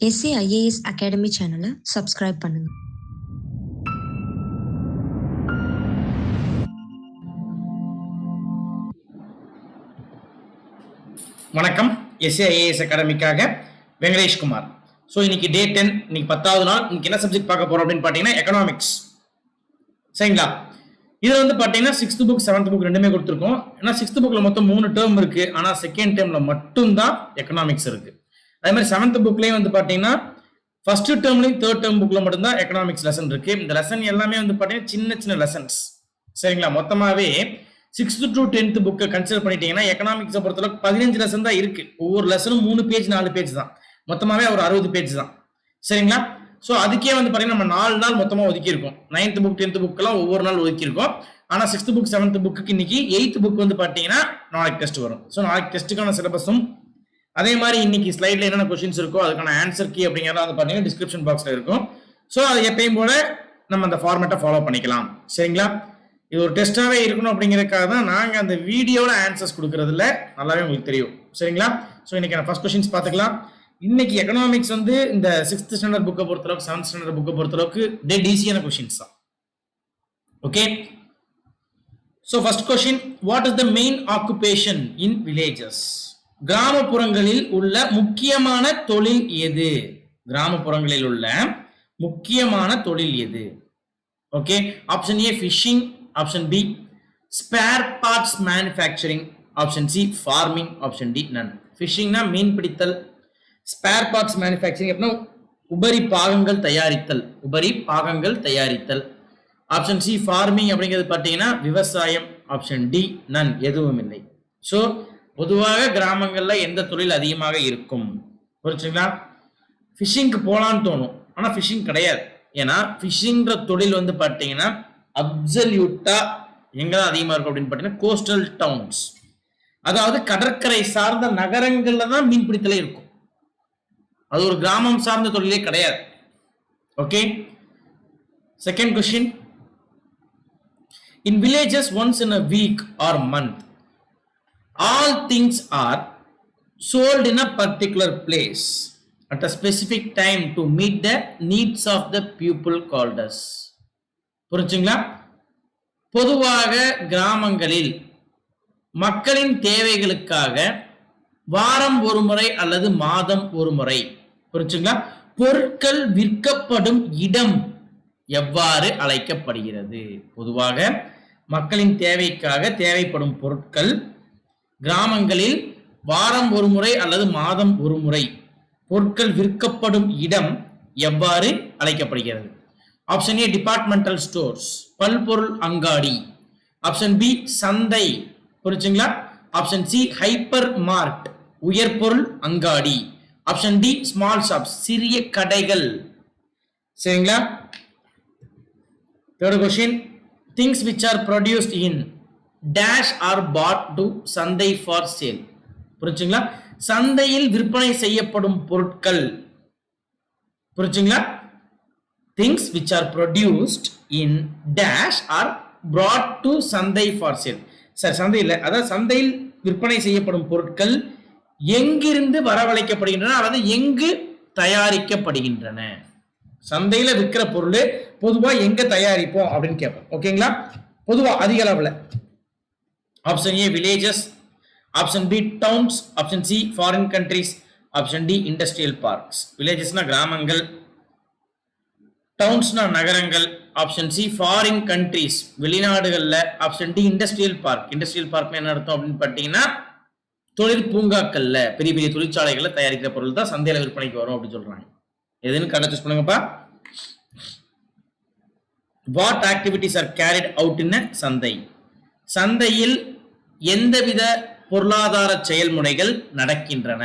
SAIAS academy சேனலை subscribe பண்ணுங்க. வணக்கம். SAIAS அகாடமிக்காக வெங்கடேஷ்குமார். ஸோ இன்னைக்கு டே 10, இன்னைக்கு 10வது நாள். இன்னைக்கு என்ன சப்ஜெக்ட் பார்க்க போறோம் அப்படின்னு பார்த்தீங்கன்னா எக்கனாமிக்ஸ். சரிங்களா? இதில் வந்து பார்த்தீங்கன்னா 6th புக் 7th புக் ரெண்டுமே கொடுத்துருக்கோம். ஏன்னா 6th புக்கில் மொத்தம் 3 டேர்ம் இருக்கு. ஆனால் செகண்ட் டேர்மில் மட்டும்தான் எக்கனாமிக்ஸ் இருக்கு. அதே மாதிரி 7th புக்லேயும் வந்து பார்த்தீங்கன்னா ஃபர்ஸ்ட் டேர்ம்லையும் 3rd டேர்ம் புக்கில் மட்டும்தான் எக்கனாமிக்ஸ் லெசன் இருக்கு. இந்த லெசன் எல்லாமே வந்து பார்த்தீங்கன்னா சின்ன சின்ன லெசன்ஸ். சரிங்களா? மொத்தமாகவே 6th to 10th புக்கை கன்சிடர் பண்ணிட்டீங்கன்னா எக்கனாமிக்ஸை பொறுத்தளவுக்கு 15 லெசன் தான் இருக்கு. ஒவ்வொரு லெசனும் 3 பேஜ் 4 பேஜ் தான். மொத்தமாகவே ஒரு 60 பேஜ் தான். சரிங்களா? ஸோ அதுக்கே வந்து பார்த்தீங்கன்னா நம்ம 4 நாள் மொத்தமாக ஒதுக்கியிருக்கோம். 9th புக் 10th புக்கெல்லாம் ஒவ்வொரு நாள் ஒதுக்கியிருக்கோம். ஆனால் 6th புக் 7th புக்கு இன்னைக்கு 8th புக் வந்து பார்த்தீங்கன்னா நாளைக்கு டெஸ்ட் வரும். ஸோ நாளைக்கு டெஸ்ட்டுக்கான சிலபஸும் அதே மாதிரி இன்னைக்கு ஸ்லைட்ல என்னென்ன கொஸ்டின்ஸ் இருக்கோ அதுக்கான ஆன்சர் கீ அப்படிங்கிறத வந்து பார்த்தீங்கன்னா டிஸ்கிரிப்ஷன் பாக்ஸ்ல இருக்கும். ஸோ அது எப்பயும் போல நம்ம அந்த ஃபார்மேட்டை ஃபாலோ பண்ணிக்கலாம். சரிங்களா? இது ஒரு டெஸ்டாகவே இருக்கணும் அப்படிங்கிறதுக்காக தான் நாங்கள் அந்த வீடியோவில் ஆன்சர்ஸ் கொடுக்கறதுல நல்லாவே உங்களுக்கு தெரியும். சரிங்களா? ஸோ இன்னைக்கு ஃபர்ஸ்ட் கொஸ்டின்ஸ் பார்த்துக்கலாம். இன்னைக்கு எக்கனாமிக்ஸ் வந்து இந்த 6th ஸ்டாண்டர்ட் புக்கை பொறுத்தளவுக்கு 7th ஸ்டாண்டர்ட் புக்கை பொறுத்தளவுக்கு டெட் ஈஸியான கொஸ்டின்ஸ் தான். Okay. So first question, what is the main occupation in villages? கிராமப்புறங்களில் உள்ள முக்கியமான தொழில் எது? கிராமப்புறங்களில் உள்ள முக்கியமான தொழில் எது? Okay. Option A fishing, option B spare parts manufacturing, option C farming, option D none. ஃபிஷிங்னா மீன் பிடித்தல், ஸ்பேர் பார்ட்ஸ் மேனுஃபேக்சரிங் அப்படின்னா உபரி பாகங்கள் தயாரித்தல், உபரி பாகங்கள் தயாரித்தல். ஆப்ஷன் சி ஃபார்மிங் அப்படிங்கிறது பார்த்தீங்கன்னா விவசாயம். ஆப்ஷன் டி நன், எதுவும் இல்லை. ஸோ பொதுவாக கிராமங்கள்ல எந்த தொழில் அதிகமாக இருக்கும்? புரிச்சுங்களா? ஃபிஷிங்க்கு போகலான்னு தோணும், ஆனால் ஃபிஷிங் கிடையாது. ஏன்னா ஃபிஷிங்கிற தொழில் வந்து பார்த்தீங்கன்னா அப்சல்யூட்டா எங்கதான் அதிகமாக இருக்கும் அப்படின்னு பார்த்தீங்கன்னா கோஸ்டல் டவுன்ஸ், அதாவது கடற்கரை சார்ந்த நகரங்கள்ல தான் மீன் பிடித்தலே இருக்கும். அது ஒரு கிராமம் சார்ந்த தொழிலே கிடையாது. Okay. Second question, in villages once in a week or month all things are sold in a particular place at a specific time to meet the needs of the people called us. புரிஞ்சுங்களா? பொதுவாக கிராமங்களில் மக்களின் தேவைகளுக்காக வாரம் ஒரு முறை அல்லது மாதம் ஒரு முறை, புரிஞ்சுங்களா, பொருட்கள் விற்கப்படும் இடம் எவ்வாறு அழைக்கப்படுகிறது? பொதுவாக மக்களின் தேவைக்காக தேவைப்படும் பொருட்கள் கிராமங்களில் வாரம் ஒரு முறை அல்லது மாதம் ஒரு முறை பொருட்கள் விற்கப்படும் இடம் எவ்வாறு அழைக்கப்படுகிறது? ஆப்ஷன் ஏ டிபார்ட்மெண்டல் ஸ்டோர்ஸ், பல்பொருள் அங்காடி. ஆப்ஷன் பி சந்தை, புரிச்சுங்களா. ஆப்ஷன் சி ஹைப்பர் மார்ட், உயர்பொருள் அங்காடி. ஆப்ஷன் டி ஸ்மால் ஷாப்ஸ், சிறிய கடைகள். சரிங்களா? Third question, things which are produced in dash are bought to சந்தை for sale. புரிச்சுங்களா? சந்தையில் விற்பனை செய்யப்படும் பொருட்கள், புரிச்சுங்களா, things which are produced in dash are brought to சந்தை for sale. சார் சந்தையில், அதாவது சந்தையில் விற்பனை செய்யப்படும் பொருட்கள் எங்கிருந்து வரவழைக்கப்படுகின்றன அல்லது எங்கு தயாரிக்கப்படுகின்றன? சந்தையில் விற்கிற பொருள் பொதுவா எங்க தயாரிப்போம் அப்படின்னு கேட்போம். ஓகேங்களா? பொதுவா அதிக அளவில் option A villages, option B towns, option C foreign countries, option D industrial parks. வில்லேஜஸ்னா கிராமங்கள், டவுன்ஸ்னா நகரங்கள், ஆப்ஷன் சி ஃபாரின் கண்ட்ரிஸ் வெளிநாடுகள்ல, option D industrial park. Industrial park என்ன அர்த்தம் அப்படின்னு பார்த்தீங்கன்னா தொழில் பூங்காக்கள்ல பெரிய பெரிய தொழிற்சாலைகள்ல தயாரிக்கிற பொருள் தான் சந்தையில விற்பனைக்கு வரும் அப்படின்னு சொல்றாங்க. எதுன்னு கரெக்டா சூஸ் பண்ணுங்கப்பா. What activities R carried out in சந்தை? சந்தையில் எந்தவித பொருளாதார செயல்முறைகள் நடக்கின்றன?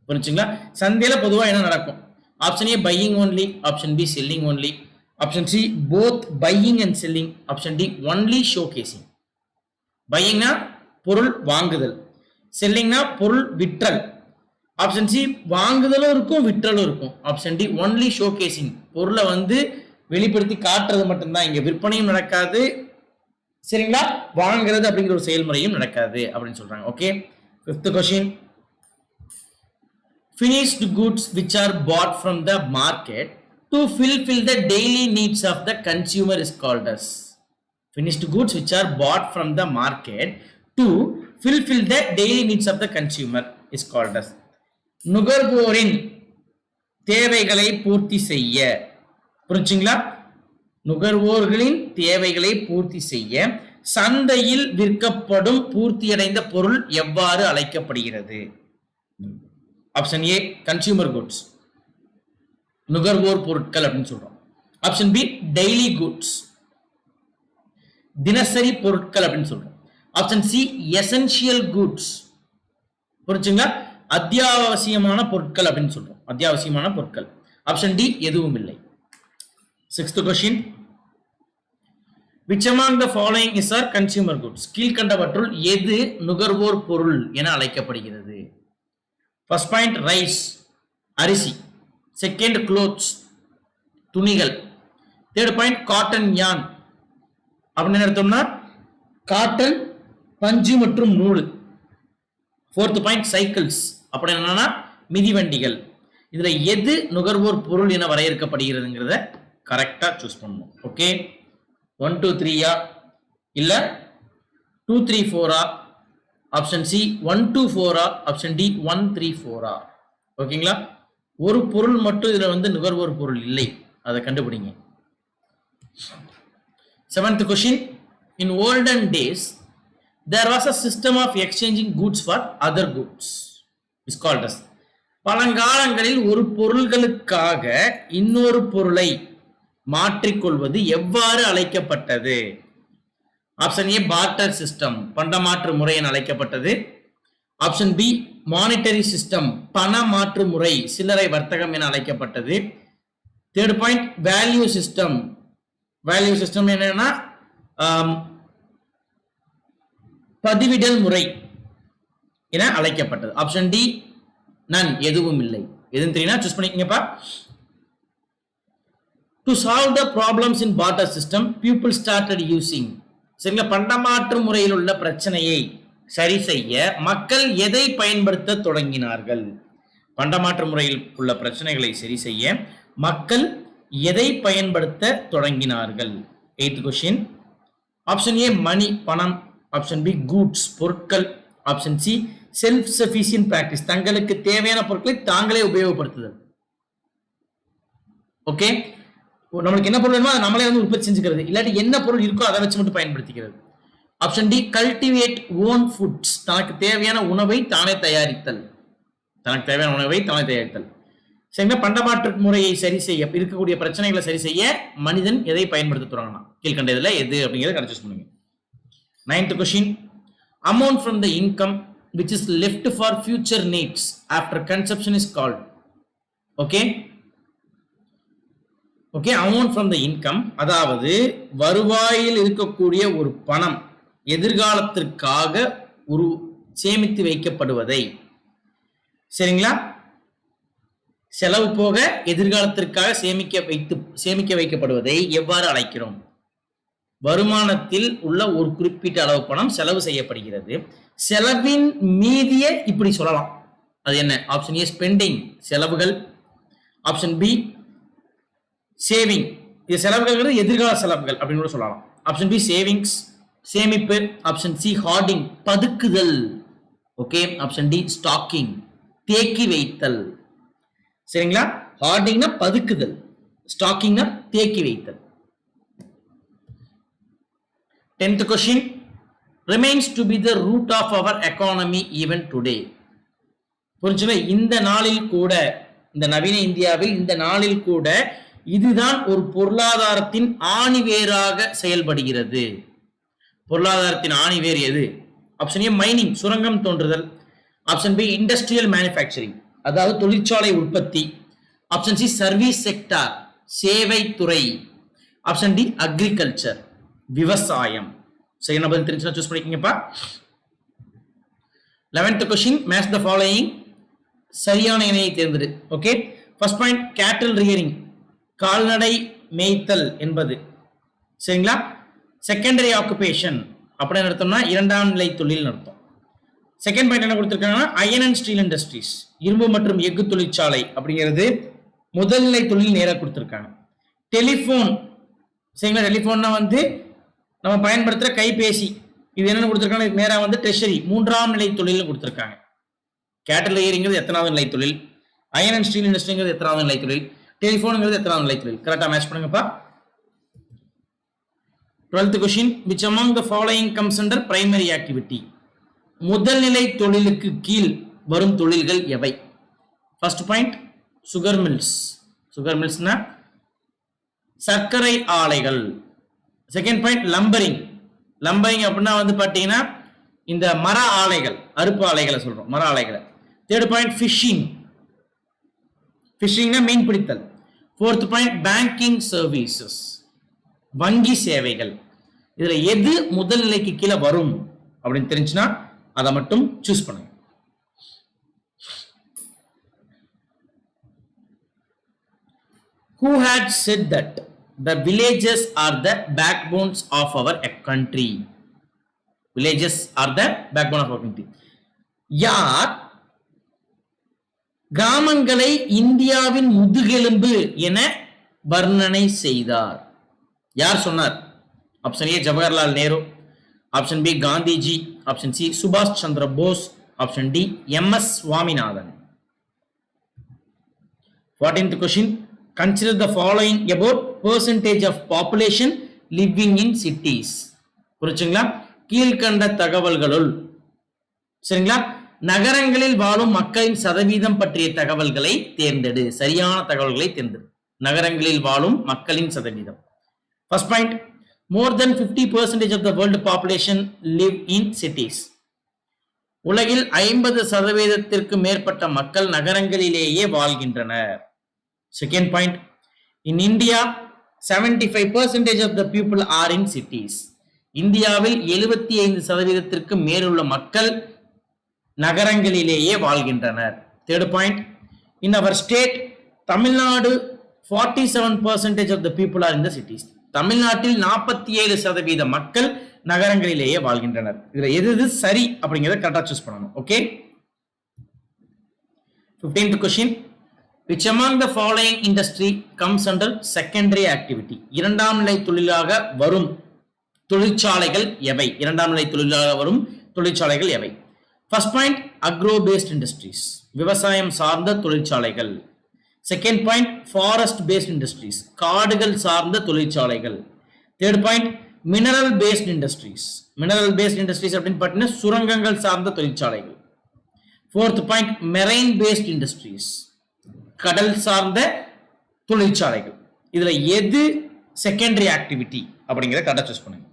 புரிஞ்சுங்களா? சந்தையில பொதுவாக என்ன நடக்கும்? Option A buying only, option B selling only, option C both buying and selling, option D only showcasing. பையிங்னா பொருள் வாங்குதல், செல்லிங்னா பொருள் விற்றல். ஆப்ஷன் சி வாங்குதலும் இருக்கும் விற்றலும் இருக்கும். ஆப்ஷன் டி ஒன்லி ஷோ கேசிங், பொருளை வந்து வெளிப்படுத்தி காட்டுறது மட்டும்தான், இங்க விற்பனையும் நடக்காது, சரிங்களா, வாங்குறது அப்படிங்கிற ஒரு செயல்முறையும் நடக்காது அப்படின்னு சொல்றாங்க. Okay. 5th question, finished goods which are bought from the market to fulfill the daily needs of the consumer is called as. Finished goods which are bought from the market to fulfill the daily needs of the consumer is called as. நுகர்வோரின் தேவைகளை பூர்த்தி செய்ய, புரிஞ்சுங்களா? நுகர்வோர்களின் தேவைகளை பூர்த்தி செய்ய சந்தையில் விற்கப்படும் பூர்த்தியடைந்த பொருள் எவ்வாறு அழைக்கப்படுகிறது? ஆப்ஷன் ஏ கன்சியூமர் குட்ஸ், நுகர்வோர் பொருட்கள் அப்படின்னு சொல்றோம். ஆப்ஷன் பி டெய்லி குட்ஸ், தினசரி பொருட்கள் அப்படின்னு சொல்றோம். ஆப்ஷன் சி எசென்ஷியல் குட்ஸ், புரிஞ்சுங்களா? அத்தியாவசியமான பொருட்கள் அப்படின்னு சொல்றோம், அத்தியாவசியமான பொருட்கள். ஆப்ஷன் டி எதுவும் இல்லை. 6th question, which among the following is our consumer goods? கீழ்கண்டவற்றுள் எது நுகர்வோர் பொருள் என அழைக்கப்படுகிறது? ஃபர்ஸ்ட் பாயிண்ட் ரைஸ், அரிசி. செகண்ட் க்ளோத்ஸ், துணிகள். தேர்ட் பாயிண்ட் காட்டன் யான் அப்படின்னு எடுத்தோம்னா காட்டன், பஞ்சு மற்றும் நூல். ஃபோர்த் பாயிண்ட் சைக்கிள்ஸ் அப்படின்னு என்னன்னா மிதிவண்டிகள். இதுல எது நுகர்வோர் பொருள் என வரையறுக்கப்படுகிறதுங்கிறத கரெக்டா சூஸ் பண்ணணும். ஓகே, 1 2 3 இல்ல 2 3 4 ஆப்ஷன் சி 1 2 4 ஆப்ஷன் டி 1 3 4 ஓகேங்களா? ஒரு பொருள் மட்டும் இதுல வந்து நுகர்வோர் பொருள் இல்லை, அதை கண்டுபிடிங்க. 7th question, in olden days there was a system of exchanging goods for other goods is called as. பழங்காலங்களில் ஒரு பொருள்களுக்காக இன்னொரு பொருளை மாற்றிக்கொள்வது எவ்வாறு அழைக்கப்பட்டது? ஆப்ஷன் ஏ பார்ட்டர் சிஸ்டம், பண்டமாற்று முறை என அழைக்கப்பட்டது. ஆப்ஷன் பி மானிட்டரி சிஸ்டம், பண மாற்று முறை, சில்லறை வர்த்தகம் என அழைக்கப்பட்டது. Third point value system, value system என்னன்னா பதிவிடல் முறை என அழைக்கப்பட்டது. ஆப்ஷன் டி நன், எதுவும் இல்லை. எதுவும் தெரியும்னா choose பண்ணிக்கங்கப்பா. To solve the problems in barter system, people started using. சரிங்களா, பண்டமாற்று முறையில் உள்ள பிரச்சனையை சரி செய்ய மக்கள் எதை பயன்படுத்த தொடங்கினார்கள்? பண்டமாற்று முறையில் உள்ள பிரச்சனைகளை சரி செய்ய மக்கள் எதை பயன்படுத்த தொடங்கினார்கள்? 8th கொஸ்டின், ஆப்ஷன் ஏ மணி, பணம். ஆப்ஷன் பி கூட்ஸ், பொருட்கள். Option C self sufficient practice, தங்களுக்கு தேவையான பொருட்களை தாங்களே உபயோகப்படுத்துதல். ஓகே, நம்மளுக்கு என்ன பொருள் வேணுமோ அதை நம்மளே வந்து உற்பத்தி செஞ்சுக்கிறது, இல்லாட்டி என்ன பொருள் இருக்கோ அதை வச்சு மட்டும் பயன்படுத்திக்கிறது. Option D cultivate own foods, தனக்கு தேவையான உணவை தானே தயாரித்தல், தனக்கு தேவையான உணவை தானே தயாரித்தல். சரிங்களா, பண்டமாற்று முறையை சரி செய்ய இருக்கக்கூடிய பிரச்சனைகளை சரி செய்ய மனிதன் எதை பயன்படுத்த தொடங்கினா? கீழ்கண்டதுல எது அப்படிங்கிறத கரெக்ட் பண்ணுங்க. 9th question, amount from the income which is left for future needs after consumption is called. okay okay amount from the income, அதாவது வருவாயில் இருக்கக்கூடிய ஒரு பணம் எதிர்காலத்திற்காக ஒரு சேமித்து வைக்கப்படுவதை, சரிங்களா, செலவு போக எதிர்காலத்திற்காக சேமிக்க வைக்கப்படுவதை எவ்வாறு அழைக்கிறோம்? வருமானத்தில் உள்ள ஒரு குறிப்பிட்ட அளவு பணம் செலவு செய்யப்படுகிறது, செலவின் மீதியை இப்படி சொல்லலாம். அது என்ன? ஆப்ஷன் ஏ ஸ்பெண்டிங், செலவுகள். ஆப்ஷன் பி சேவிங், இது செலவுகள் எதிர்கால செலவுகள் அப்படின்னு கூட சொல்லலாம். ஆப்ஷன் பி சேவிங்ஸ், சேமிப்பு. ஆப்ஷன் சி ஹார்டிங், பதுக்குதல். ஓகே, ஆப்ஷன் டி ஸ்டாக்கிங், தேக்கி வைத்தல். சரிங்களா, ஹார்டிங்னா பதுக்குதல், ஸ்டாக்கிங்னா தேக்கி வைத்தல். 10th question, remains to be the root of our economy even today. புரிஞ்சுங்க, இந்த நாளில் கூட, இந்த நவீன இந்தியாவில் இந்த நாளில் கூட இதுதான் ஒரு பொருளாதாரத்தின் ஆணிவேராக செயல்படுகிறது. பொருளாதாரத்தின் ஆணிவேர் எது? ஆப்ஷன் ஏ மைனிங், சுரங்கம் தோன்றுதல். ஆப்ஷன் பி இண்டஸ்ட்ரியல் மேனுஃபேக்சரிங், அதாவது தொழிற்சாலை உற்பத்தி. ஆப்ஷன் சி சர்வீஸ் செக்டார், சேவை துறை. ஆப்ஷன் டி அக்ரிகல்ச்சர், விவசாயம். சரி, என்ன பதில் தெரிஞ்சுனா சூஸ் பண்ணிக்கங்கப்பா. 11th question, match the following, சரியான இணையை தேர்ந்தெடு. Okay, first point cattle rearing, கால்நடை மேய்த்தல் என்பது, சரிங்களா. செகண்டரி ஆக்குபேஷன் அப்படின்னு அர்த்தம்னா இரண்டாம் நிலை தொழில் அர்த்தம். செகண்ட் பாயிண்ட் என்ன கொடுத்திருக்காங்கன்னா அயன் அண்ட் ஸ்டீல் இண்டஸ்ட்ரீஸ், இரும்பு மற்றும் எஃகு தொழிற்சாலை அப்படிங்கிறது முதல்நிலை தொழில் நேரா கொடுத்திருக்காங்க. டெலிபோன், சரிங்களா, டெலிபோன்னா வந்து நம்ம பயன்படுத்துற கைபேசி, இது என்னன்னு கொடுத்திருக்காங்க, நேரா வந்து ட்ரெஷரி மூன்றாம் நிலை தொழில் கொடுத்திருக்காங்க. கேட்டல் ஏரிங்கிறது எத்தனாவது நிலை தொழில், அயன் அண்ட் ஸ்டீல் இண்டஸ்ட்ரிங்கிறது எத்தனாவது நிலை தொழில், டெலிபோனுங்கிறது எத்தனாவது நிலை தொழில். கரெக்டா மேட்ச் பண்ணுங்கப்பா. 12th question, which among the following comes under primary activity? முதல் நிலை தொழிலுக்கு கீழ் வரும் தொழில்கள் எவை? First point sugar mills, sugar மில்ஸ்னா சர்க்கரை ஆலைகள். செகண்ட் பாயிண்ட் லம்பரிங், லம்பரிங் அப்படின்னா வந்து பாத்தீங்கன்னா இந்த மர ஆலைகள், அறுப்பு ஆலைகளை சொல்றோம், மர ஆலைகளை. தேர்ட் பாயிண்ட் ஃபிஷிங், ஃபிஷிங்னா மீன் பிடித்தல். ஃபோர்த் பாயிண்ட் பேங்கிங் சர்வீசஸ், வங்கி சேவைகள். இதுல எது முதல் நிலைக்கு கீழே வரும் அப்படின்னு தெரிஞ்சுன்னா அதை மட்டும் சூஸ் பண்ணுங்க. Who had said that the villages are the backbones of our country? Villages are the backbone of our country. யார் கிராமங்களை இந்தியாவின் முதுகெலும்பு என வர்ணனை செய்தார்? யார் சொன்னார்? Option A Jawaharlal Nehru, option B Gandhiji, option C சுபாஷ் Chandra Bose, option D M S. Swaminathan. 14th question, consider the following about percentage of population living in cities. புரிச்சுங்களா? கீழ்கண்ட தகவல்களுள், சரிங்களா, நகரங்களில் வாழும் மக்களின் சதவீதம் பற்றிய தகவல்களை தேர்ந்தெடு. சரியான தகவல்களை தேர்ந்தெடு. நகரங்களில் வாழும் மக்களின் சதவீதம். First point, more than 50% of the world population live in cities. உலகில் 50% மேற்பட்ட மக்கள் நகரங்களிலேயே வாழ்கின்றனர். Second point, in India 75% of the people are in cities. இந்தியாவில் 75% மேலுள்ள மக்கள் நகரங்களிலேயே வாழ்கின்றனர். Third point, in our state Tamil Nadu 47% of the people are in the cities. தமிழ்நாட்டில் 47% மக்கள் நகரங்களிலேயே வாழ்கின்றனர். இதுல எது சரி அப்படிங்கறத கரெக்டா சூஸ் பண்ணணும். Okay. 15th question, which among the following industry comes under secondary activity? இரண்டாம் நிலை தொழிலாக வரும் தொழிற்சாலைகள் எவை? இரண்டாம் நிலை தொழிலாக வரும் தொழிற்சாலைகள் எவை? First point, agro based industries, விவசாயம் சார்ந்த தொழிற்சாலைகள். Second point forest paste industries, காடுகள் சார்ந்த தொழிற்சாலைகள். Third point mineral paste industries, mineral paste industries அப்படின்னு பார்த்தீங்கன்னா சுரங்கங்கள் சார்ந்த தொழிற்சாலைகள். Fourth point marine paste industries, கடல் சார்ந்த தொழிற்சாலைகள். இதுல எது செகண்டரி ஆக்டிவிட்டி அப்படிங்கிறத கரெக்டா சூஸ் பண்ணுங்க.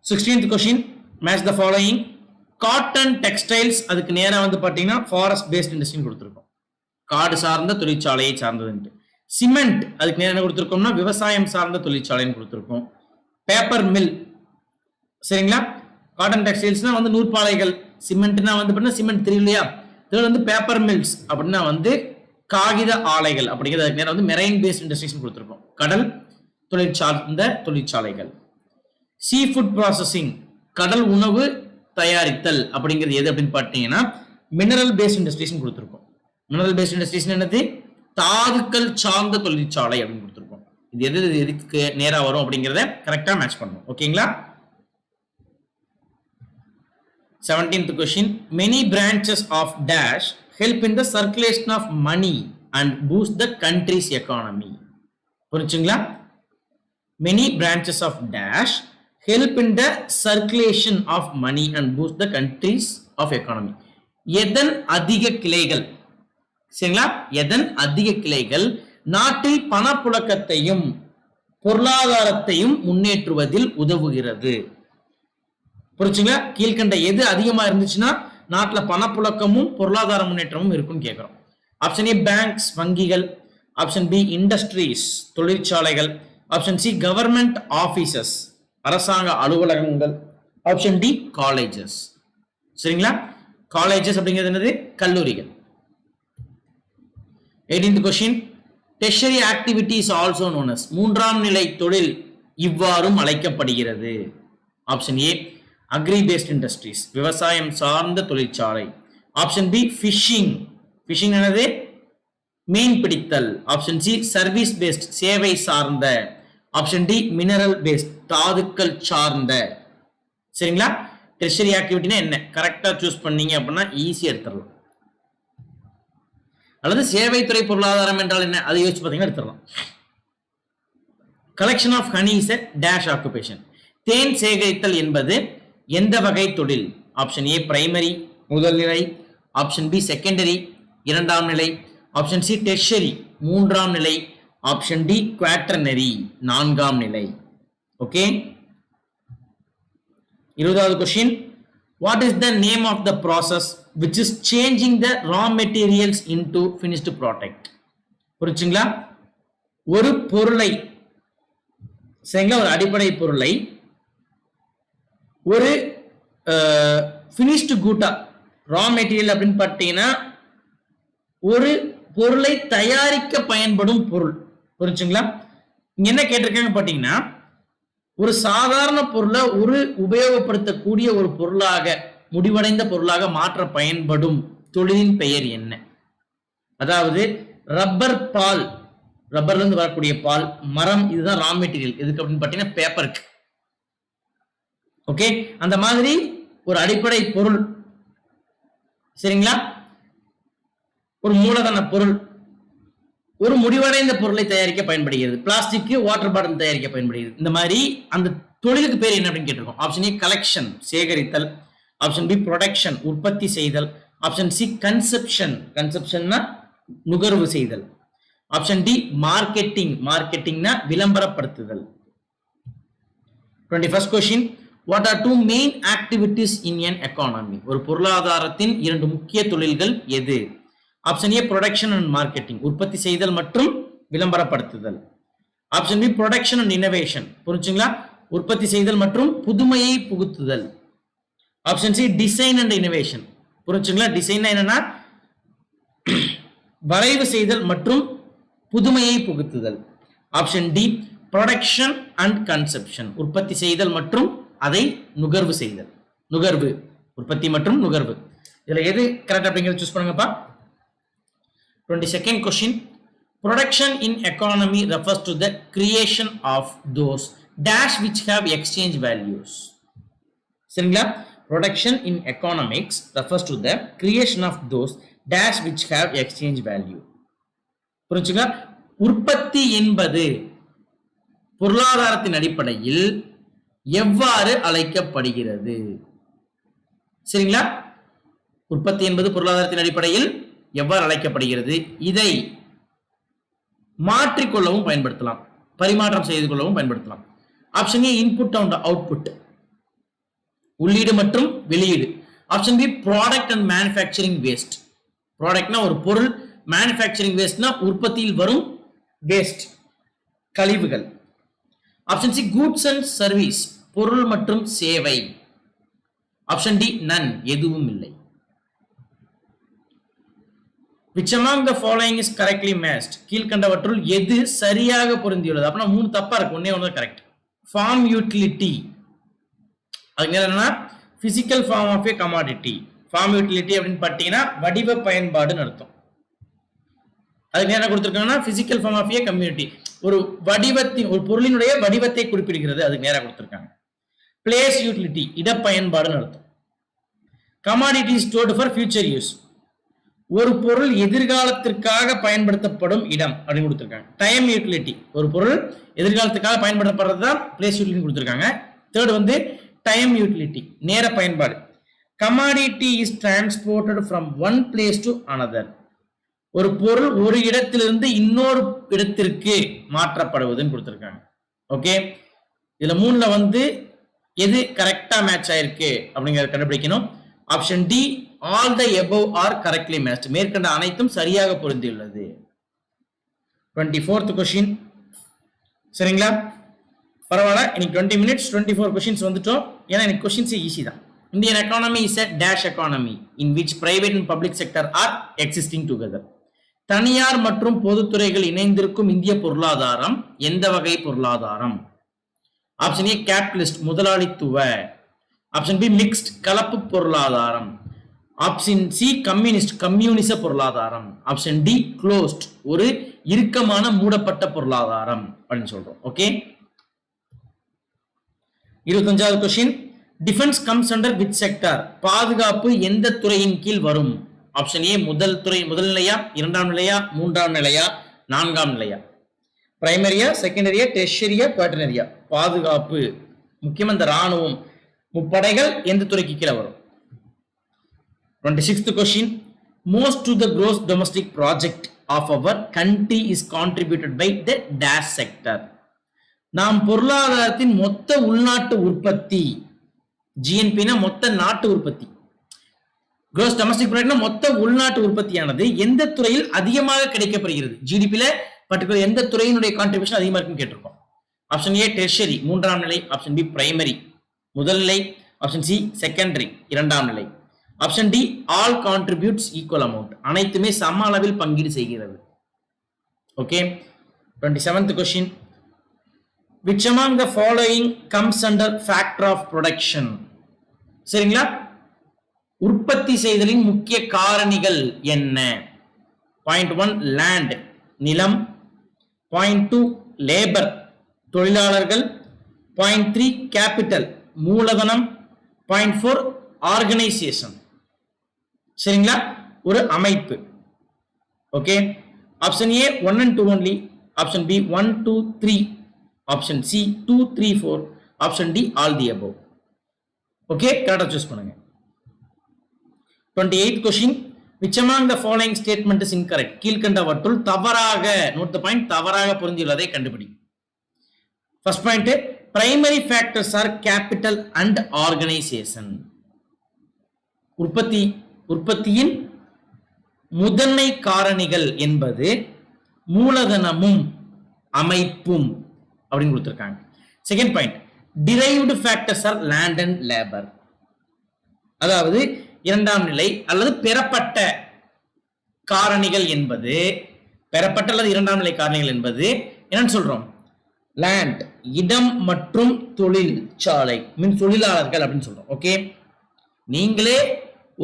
16th question, match the following. Cotton textiles, அதுக்கு நேரா வந்து பாத்தீங்கன்னா ஃபாரஸ்ட் பேஸ்ட் இண்டஸ்ட்ரின்னு கொடுத்துருக்கோம், காடு சார்ந்த தொழிற்சாலையை சார்ந்தது. சிமெண்ட், அதுக்கு நேரம் என்ன கொடுத்துருக்கோம்னா விவசாயம் சார்ந்த தொழிற்சாலைன்னு கொடுத்துருக்கோம். பேப்பர் மில், சரிங்களா, காட்டன் டெக்ஸ்டைல்ஸ்னா வந்து நூற்பாலைகள், சிமெண்ட்னா வந்து பார்த்தீங்கன்னா சிமெண்ட் தெரியும் இல்லையா, இதில் வந்து பேப்பர் மில்ஸ் அப்படின்னா வந்து காகித ஆலைகள் அப்படிங்கிறது, அதுக்கு நேரம் வந்து மெரைன் பேஸ்ட் இண்டஸ்ட்ரீஸ் கொடுத்துருக்கோம், கடல் தொழில் சார்ந்த தொழிற்சாலைகள். சீ ஃபுட் ப்ராசஸிங், கடல் உணவு தயாரித்தல் அப்படிங்கிறது எது அப்படின்னு பார்த்தீங்கன்னா மினரல் பேஸ்ட் இண்டஸ்ட்ரீஸ் கொடுத்துருக்கோம். மினரல் பேஸ்ட் இண்டஸ்ட்ரீஸ் என்னது? தாதுக்கள் சார்ந்த தொழிற்சாலை அப்படின்னு கொடுத்துருக்கோம். இது எது எதுக்கு நேரா வரும் அப்படிங்கிறத கரெக்டா மேட்ச் பண்ணணும். ஓகேங்களா? 17th question, many branches of dash help in the circulation of money and boost the country's economy. புரிஞ்சுங்களா? many branches of dash help in the circulation of money and boost the countries of economy. எதன் அதிக கிளைகள், சரிங்களா, எதன் அதிக கிளைகள் நாட்டில் பணப்புழக்கத்தையும் பொருளாதாரத்தையும் முன்னேற்றுவதில் உதவுகிறது? புரிச்சுங்களா? கீழ்கண்ட எது அதிகமா இருந்துச்சுன்னா நாட்டில் பணப்புழக்கமும் பொருளாதார முன்னேற்றமும் இருக்குன்னு கேட்கிறோம். ஆப்ஷன் ஏ பேங்க்ஸ், வங்கிகள். ஆப்ஷன் பி இண்டஸ்ட்ரீஸ், தொழிற்சாலைகள். ஆப்ஷன் சி கவர்மெண்ட் ஆபீசஸ், அரசாங்க அலுவலகங்கள். Option D colleges. சரிங்களா? காலேஜஸ் அப்படிங்கிறது என்னது? கல்லூரிகள். 18th question, tertiary activity is also known as, மூன்றாம் நிலை தொழில் இவ்வாறும் அழைக்கப்படுகிறது. Option A agri based industries, விவசாயம் சார்ந்த தொழிற்சாலை. ஆப்ஷன் பி ஃபிஷிங், ஃபிஷிங் என்னது மீன் பிடித்தல். ஆப்ஷன் சி சர்வீஸ் பேஸ்ட், சேவை சார்ந்த. ஆப்ஷன் டி மினரல் பேஸ்ட், தாதுக்கள் சார்ந்த. சரிங்களா? ட்ரெஷரி ஆக்டிவிட்டினா என்ன கரெக்டா சூஸ் பண்ணீங்க அப்படின்னா ஈஸியா எடுத்துடலாம். அல்லது சேவைத்துறை பொருளாதாரம் என்றால் என்ன அதை யோசிச்சு பார்த்தீங்கன்னா எடுத்துடலாம். Collection of honey is a dash occupation. தேன் சேகரித்தல் என்பது எந்த வகை தொழில்? ஆப்ஷன் ஏ பிரைமரி, முதல் நிலை. ஆப்ஷன் பி செகண்டரி, இரண்டாம் நிலை. ஆப்ஷன் சி டெர்ஷரி, மூன்றாம் நிலை. ஆப்ஷன் டி குவாட்டர்னரி, நான்காம் நிலை. ஓகே, 20வது question. What is the name of the process which is changing the raw materials into finished product? புரிச்சுங்களா? ஒரு பொருளை, சரிங்களா, ஒரு அடிப்படை பொருளை ஒரு finished good raw material அப்படின்னு பார்த்தீங்கன்னா ஒரு பொருளை தயாரிக்க பயன்படும் பொருள். புரிச்சுங்களா? இங்க என்ன கேட்டிருக்காங்க பார்த்தீங்கன்னா ஒரு சாதாரண பொருளை ஒரு உபயோகப்படுத்தக்கூடிய ஒரு பொருளாக, முடிவடைந்த பொருளாக மாற்ற பயன்படும் தொழிலின் பெயர் என்ன? அதாவது ரப்பர் பால், ரப்பர்ல இருந்து வரக்கூடிய பால், மரம், இதுதான் ரா மெட்டீரியல். எதுக்கு அப்படின்னு பார்த்தீங்கன்னா பேப்பருக்கு. ஓகே, அந்த மாதிரி ஒரு அடிப்படை பொருள், சரிங்களா, ஒரு மூலதன பொருள் ஒரு முடிவடைந்த பொருளை தயாரிக்க பயன்படுகிறது. பிளாஸ்டிக், வாட்டர் பாட்டில் தயாரிக்க பயன்படுகிறது. இந்த மாதிரி அந்த தொழிலுக்கு பேர் என்ன அப்படின்னு கேட்டிருக்கோம். ஆப்ஷன் ஏ கலெக்ஷன், சேகரித்தல். ஆப்ஷன் பி ப்ரொடக்ஷன், உற்பத்தி செய்தல். ஆப்ஷன் சி கன்செப்ஷன், கன்செப்ஷன்னா நுகர்வு செய்தல். ஆப்ஷன் டி மார்க்கெட்டிங், மார்க்கெட்டிங்னா விளம்பரப்படுத்துதல். 21st question. What are two main activities in an economy? ஒரு பொருளாதாரத்தின் இரண்டு முக்கிய தொழில்கள் எது? Option A production and marketing, உற்பத்தி செய்தல் மற்றும் விளம்பரப்படுத்துதல். Option B production and innovation, புரிஞ்சுங்களா, உற்பத்தி செய்தல் மற்றும் புதுமையை புகுத்துதல். Option C design and innovation, புரிஞ்சுங்களா, டிசைன் என்னன்னா வரைவு செய்தல் மற்றும் புதுமையை புகுத்துதல். Option D production and conception, உற்பத்தி செய்தல் மற்றும் அதை நுகர்வு செய்தல். நுகர்வு, உற்பத்தி மற்றும் நுகர்வு. இதுல எது கரெக்ட் அப்படிங்கிறது சூஸ் பண்ணுங்கப்பா. 22nd question. Production in economy refers to the creation of those dash which have exchange values. சரிங்களா? Production in economics refers to the creation of those dash which have exchange value. புரிஞ்சுங்களா? உற்பத்தி என்பது பொருளாதாரத்தின் அடிப்படையில் எவ்வாறு அழைக்கப்படுகிறது? சரிங்களா? உற்பத்தி என்பது பொருளாதாரத்தின் அடிப்படையில் எவ்வாறு அழைக்கப்படுகிறது? இதை மாற்றிக்கொள்ளவும் பயன்படுத்தலாம், பரிமாற்றம் செய்து கொள்ளவும் பயன்படுத்தலாம். Option A input and output, உள்ளீடு மற்றும் வெளியீடு. Option B product and manufacturing waste, ப்ராடக்ட்னா ஒரு பொருள், மேனுஃபேக்சரிங் வேஸ்ட்னா உற்பத்தியில் வரும் வேஸ்ட், கழிவுகள். Option C goods and service, பொருள் மற்றும் சேவை. ஆப்ஷன் டி நன், எதுவும் இல்லை. Which among the following is correctly matched? கீழ்கண்டவற்றுள் எது சரியாக பொருந்தியுள்ளது? அப்படின்னா 3 தப்பா இருக்கு, ஒண்ணே ஒன்று கரெக்ட். ஃபார்ம் யூட்டிலிட்டி, அதுக்கு என்னன்னா physical form of a commodity. Form utility அப்படின்னு பார்த்தீங்கன்னா வடிவ பயன்பாடுன்னு அர்த்தம். அதுக்கு என்ன கொடுத்துருக்காங்கன்னா physical form of a community, ஒரு வடிவத்தின், ஒரு பொருளினுடைய வடிவத்தை குறிப்பிடுகிறது. அதுக்கு நேராக கொடுத்துருக்காங்க. பிளேஸ் யூட்டிலிட்டி, இடப்பயன்பாடுன்னு அர்த்தம். Commodity stored for future use, ஒரு பொருள் எதிர்காலத்திற்காக பயன்படுத்தப்படும் இடம் அப்படின்னு கொடுத்துருக்காங்க. டைம் யூட்டிலிட்டி, ஒரு பொருள் எதிர்காலத்துக்காக பயன்படுத்தப்படுறது தான் பிளேஸ் யூட்டிலிட்டி கொடுத்துருக்காங்க. தேர்ட் வந்து டைம் யூட்டிலிட்டி, நேர பயன்பாடு. Commodity is transported from one place to another, ஒரு பொருள் ஒரு இடத்திலிருந்து இன்னொரு இடத்திற்கு மாற்றப்படுவதுன்னு கொடுத்துருக்காங்க. ஓகே, இதுல 3ல வந்து எது கரெக்டா மேட்ச் ஆயிருக்கு அப்படிங்கறத கண்டுபிடிக்கணும். Option D all the above are correctly matched, மேற்கண்ட அனைத்தும் சரியாக பொருந்தியுள்ளது. 24th question. சரிங்களா? பரவாயில்ல, இன்னைக்கு 20 minutes 24 கொஸ்டின்ஸ் வந்துட்டோம். ஏன்னா எனக்கு கொஸ்டின்ஸ் ஈஸி தான். Indian economy is a dash economy in which private and public sector are existing together. தனியார் மற்றும் பொதுத்துறைகள் இணைந்திருக்கும் இந்திய பொருளாதாரம் எந்த வகை பொருளாதாரம்? ஆப்ஷன் ஏ கேபிட்டலிஸ்ட், முதலாளித்துவ. ஆப்ஷன் பி மிக்ஸ்ட் கலப்பு பொருளாதாரம். ஆப்ஷன் சி கம்யூனிச பொருளாதாரம். ஆப்ஷன் டி க்ளோஸ்ட் ஒரு இறுக்கமான மூடப்பட்ட பொருளாதாரம் அப்படின்னு சொல்றோம். ஓகே, 25வது question. Defence comes under which sector? பாதுகாப்பு எந்த துறையின் கீழ் வரும்? ஆப்ஷன் ஏ முதல் நிலையா, இரண்டாம் நிலையா, மூன்றாம் நிலையா, நான்காம் நிலையா? பிரைமரியா, செகண்டரியா, டெர்ஷரியா, குவாட்டர்னரியா? பாதுகாப்பு முக்கியமா இந்த ராணுவம் முப்படைகள் எந்த துறைக்கு கீழே வரும்? 26th question. Most to the gross domestic project of our country is contributed by the dash sector. நாம் பொருளாதாரத்தின் மொத்த உள்நாட்டு உற்பத்தி, ஜிஎன்பி மொத்த நாட்டு உற்பத்தி, gross domestic product மொத்த உள்நாட்டு உற்பத்தியானது எந்த துறையில் அதிகமாக கிடைக்கப்படுகிறது? ஜிடிபில பர்டிகுலர் எந்த துறையினுடைய கான்ட்ரிபியூஷன் அதிகமாக இருக்குன்னு கேட்டிருக்கோம். ஆப்ஷன் ஏ டெர்ஷரி மூன்றாம் நிலை, ஆப்ஷன் பி பிரைமரி முதல் நிலை, ஆப்ஷன் சி செகண்டரி இரண்டாம் நிலை, option D all contributes equal amount அனைத்துமே சம அளவில் பங்கீடு செய்கிறது. Okay, 27th question. Which among the following comes under factor of production? சரிங்களா, உற்பத்தி செய்தலின் முக்கிய காரணிகள் என்ன? பாயிண்ட் 1 லேண்ட் நிலம், பாயிண்ட் 2 லேபர் தொழிலாளர்கள், பாயிண்ட் 3 கேபிட்டல் மூலதனம், பாயிண்ட் 4 ஆர்கனைசேஷன். சரிங்களா, ஒரு அமைப்பு. Okay, option A 1 and 2 only, option B 1, 2, 3, option C 2, 3, 4, option D all the above. Okay, கரெக்டா சூஸ் பண்ணுங்க. 28th question. Which among the following statement is incorrect? கீழ்கண்டவற்றுள் தவறாக, note the point, தவறாக பொருந்தியுள்ளதை கண்டுபிடி. First point, primary factors R capital and organisation. உற்பத்தியின் முதன்மை காரணிகள் என்பது மூலதனமும் அமைப்பும் அப்படின்னு கொடுத்திருக்காங்க. Second point, derived factors R land and labour. அதாவது இரண்டாம் நிலை அல்லது பெறப்பட்ட காரணிகள் என்பது, பெறப்பட்ட அல்லது இரண்டாம் நிலை காரணிகள் என்பது என்னன்னு சொல்றோம்? லேண்ட் இடம் மற்றும் தொழிற்சாலை மீன் தொழிலாளர்கள் அப்படின்னு சொல்றோம். ஓகே, நீங்களே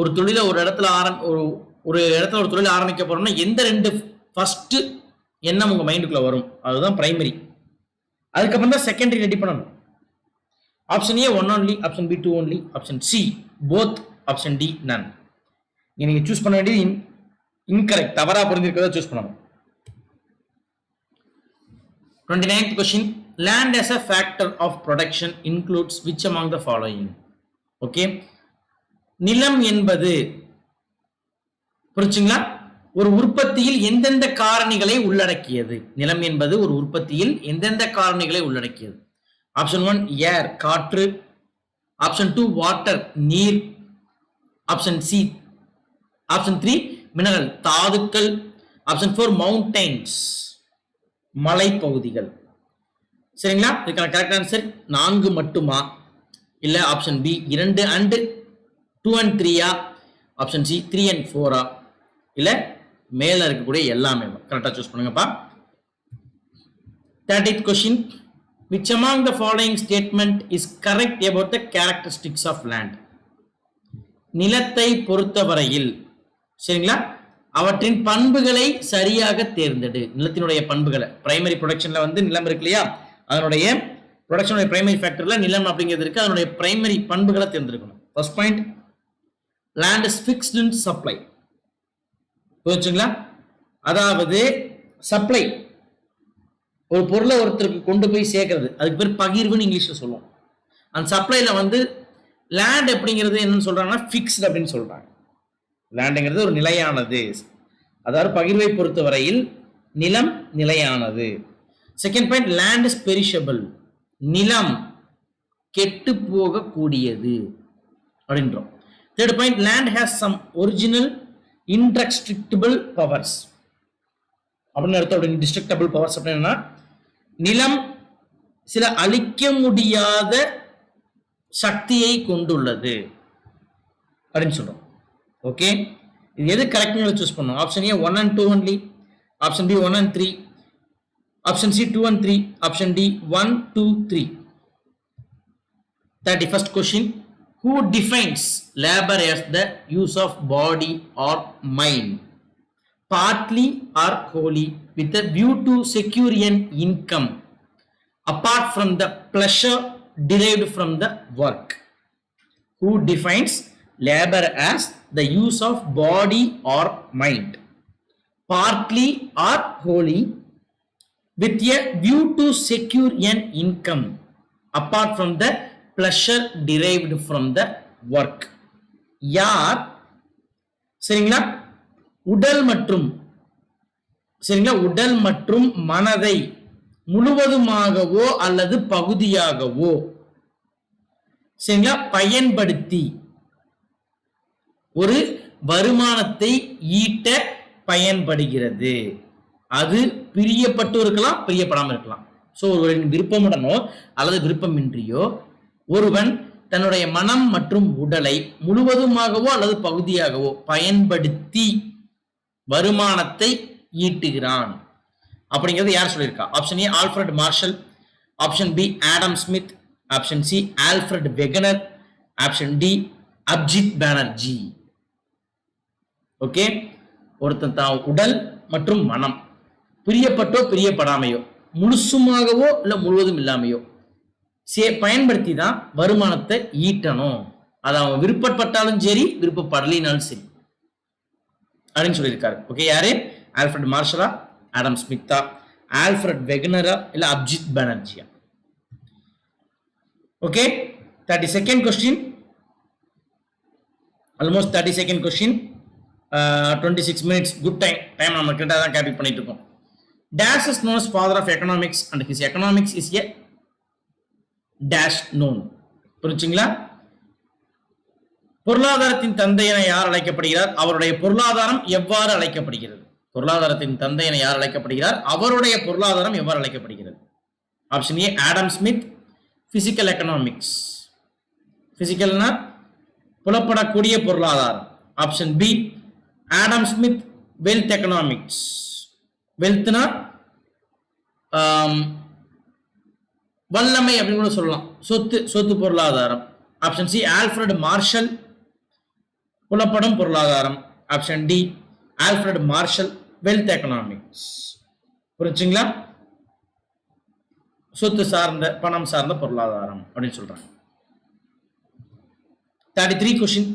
ஒரு தொழிலை ஒரு இடத்துல ஒரு தொழில் ஆரம்பிக்க போறோம்னா எந்த ரெண்டு ஃபர்ஸ்ட் எண்ணம் உங்க மைண்டுக்குள்ள வரும்? அதுதான் பிரைமரி. அதுக்கப்புறம் தான் செகண்டரி ரெடி பண்ணணும். Option A 1 only, option B 2 only, option C both, option D none. நீங்க சூஸ் பண்ண வேண்டியது இன்கரெக்ட், தவறா புரிஞ்சிருக்கிறத சூஸ் பண்ணணும். 29th question. Land as a factor of production includes which among the following? Okay, நிலம் என்பது புரிச்சுங்களா ஒரு உற்பத்தியில் எந்தெந்த காரணிகளை உள்ளடக்கியது? நிலம் என்பது ஒரு உற்பத்தியில் எந்தெந்த காரணிகளை உள்ளடக்கியது? ஆப்ஷன் 1 ஏர் காற்று, ஆப்ஷன் 2 வாட்டர் நீர், ஆப்ஷன் சி, ஆப்ஷன் 3 மினரல் தாதுக்கள், ஆப்ஷன் 4 மவுண்டைன்ஸ் மலைப்பகுதிகள். சரிங்களா, இதுக்கான கரெக்ட் ஆன்சர் 4 மட்டுமா, இல்ல option B 2 and 2 and 3, option C 3 and 4, இல்ல மேல இருக்கக்கூடிய எல்லாமே? கரெக்டா சூஸ் பண்ணுங்கப்பா. 30th question. Which among the following statement is correct about the characteristics of land? நிலத்தை பொறுத்தவரையில் சரிங்களா அவற்றின் பண்புகளை சரியாக தேர்ந்தெடு. நிலத்தினுடைய பண்புகளை பிரைமரி ப்ரொடக்ஷன்ல நிலம் இருக்கு இல்லையா, அதனுடைய ப்ரொடக்ஷனுடைய பிரைமரி ஃபேக்டர்ல நிலம் அப்படிங்கிறது இருக்கு, அதனுடைய பிரைமரி பண்புகளை தேர்ந்தெடுக்கணும். First point, land is fixed in supply. புரிஞ்சுங்களா, அதாவது சப்ளை ஒரு பொருளை ஒருத்தருக்கு கொண்டு போய் சேர்க்கறது, அதுக்கு பேர் பகிர்வுன்னு இங்கிலீஷ்ல சொல்லுவோம். அந்த சப்ளைல லேண்ட் அப்படிங்கிறது என்னன்னு சொல்றாங்கன்னா ஃபிக்ஸ்ட் அப்படின்னு சொல்றாங்க. லேண்டுங்கிறது ஒரு நிலையானது, அதாவது பகிர்வை பொறுத்தவரையில் நிலம் நிலையானது. Second point, land is perishable, நிலம் கெட்டு போக கூடியது அப்படின்றோம். Third point, land has some original indestructible powers அப்படின்னு அர்த்தம். டிஸ்ட்ரக்டபிள் பவர்ஸ் அப்படின்னா நிலம் சில அழிக்க முடியாத சக்தியை கொண்டுள்ளது அப்படின்னு சொல்றோம். ஓகே, இது எது கரெக்ட்னு சூஸ் பண்ணணும். Option A 1 and 2 only, option B 1 and 3, option C 2 and 3, option D 1, 2, 3. 31st question. Who defines labor as the use of body or mind, partly or wholly, with a view to secure an income apart from the pleasure derived from the work? Who defines labor as the use of body or mind, partly or wholly, with a view to secure an income apart from the pleasure derived from the work? யார் சரிங்களா உடல் மற்றும் சரிங்களா உடல் மற்றும் மனதை முழுவதுமாகவோ அல்லது பகுதியாகவோ சரிங்களா பயன்படுத்தி ஒரு வருமானத்தை ஈட்ட பயன்படுகிறது. அது பிரியப்பட்டு இருக்கலாம், பிரியப்படாமல் இருக்கலாம். ஸோ ஒருவரின் விருப்பமுடனோ அல்லது விருப்பமின்றியோ ஒருவன் தன்னுடைய மனம் மற்றும் உடலை முழுவதுமாகவோ அல்லது பகுதியாகவோ பயன்படுத்தி வருமானத்தை ஈட்டுகிறான் அப்படிங்கிறது யார் சொல்லியிருக்கா? Option A Alfred Marshall, option B Adam Smith, option C Alfred Wegener, option D Abhijit Banerjee. Okay, ஒருத்தன் தான் உடல் மற்றும் மனம் பிரியப்பட்டோ பிரியப்படாமையோ முழுசுமாகவோ இல்லை முழுவதும் இல்லாமையோ பயன்படுத்தி தான் வருமானத்தை ஈட்டணும். அது அவன் விருப்பப்பட்டாலும் சரி விருப்பப்படலினாலும் சரி அப்படின்னு சொல்லியிருக்காரு. ஓகே, யாரு? ஆல்ஃபிரட் மார்ஷலா, ஆடம் ஸ்மித்தா, ஆல்ஃபிரட் வெகனரா இல்ல அப்ஜித் பானர்ஜியா? Okay, 32nd question, almost 32nd question, 26 minutes. Good time நம்ம கிட்ட தான் கேல்குலேட் பண்ணிட்டு இருக்கோம். Dash is known as father of economics and his economics is a dash known. புரிஞ்சுங்களா? பொருளாதாரத்தின் தந்தை என யார் அழைக்கப்படுகிறார்? அவருடைய பொருளாதாரம் எவ்வாறு அழைக்கப்படுகிறது? பொருளாதாரத்தின் தந்தை என யார் அழைக்கப்படுகிறார்? அவருடைய பொருளாதாரம் எவ்வாறு அழைக்கப்படுகிறது? Option A Adam Smith, physical economics. பிசிக்கல்னா புலப்படக்கூடிய பொருளாதாரம். Option B Adam Smith, wealth economics. வெல்த்னா வல்லமை அப்படின்னு கூட சொல்லலாம், சொத்து பொருளாதாரம். ஆப்ஷன் சி ஆல்ஃபிரட் மார்ஷல், புலப்படும் பொருளாதாரம். Option D Alfred Marshall, wealth economics. புரிஞ்சுங்களா? சொத்து சார்ந்த பணம் சார்ந்த பொருளாதாரம் அப்படின்னு சொல்றாங்க. 33 question.